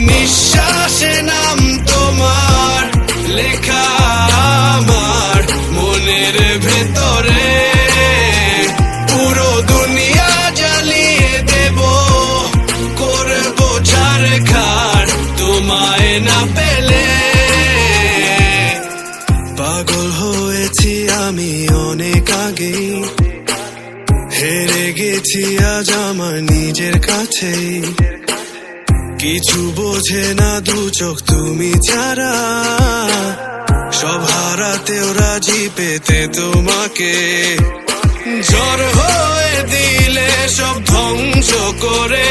নিঃশ্বাসে নাম তোমার লেখা আমার মনের ভেতরে। পুরো দুনিয়া জ্বালিয়ে দেব, করবো ছারখার তোমায় না পেলে। পাগল হয়েছি আমি অনেক আগে, হেরে গেছি আজ আমার নিজের কাছে। কিছু বোঝে না দু চোখ তুমি ছাড়া, সব হারাতেও রাজি পেতে তোমাকে। ঝড় হয়ে দিলে সব ধ্বংস করে,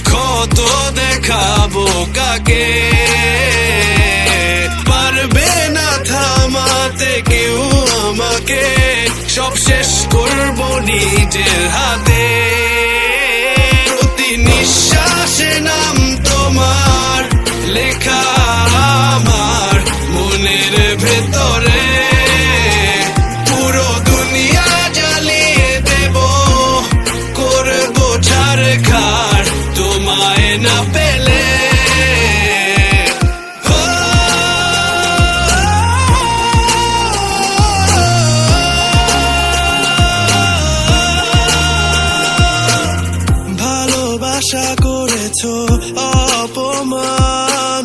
ক্ষত দেখাবো কাকে। পারবে না থামাতে কেউ আমাকে, সব শেষ করবো নিজের হাতে। প্রতি নিঃশ্বাসে নাম তোমার লেখা আমার মনের ভেতরে। পুরো দুনিয়া জ্বালিয়ে দেব, করবো ছারখার তোমায় না পেলে। আশা করেছো অপমান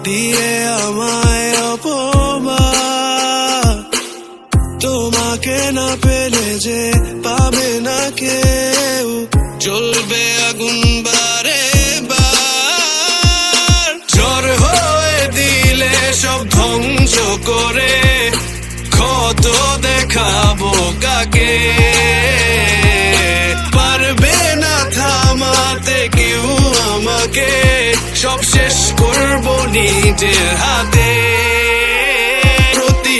দিয়ে আমায় অপমান, তোমাকে না পেলে যে পাবে না কেউ, জ্বলবে আগুন বারে বার। ঝড় হয়ে দিলে সব ধ্বংস করে, ক্ষত দেখাবো কাকে। পারবে না থামাতে কেউ আমাকে, সব শেষ করবো নিজের হাতে। প্রতি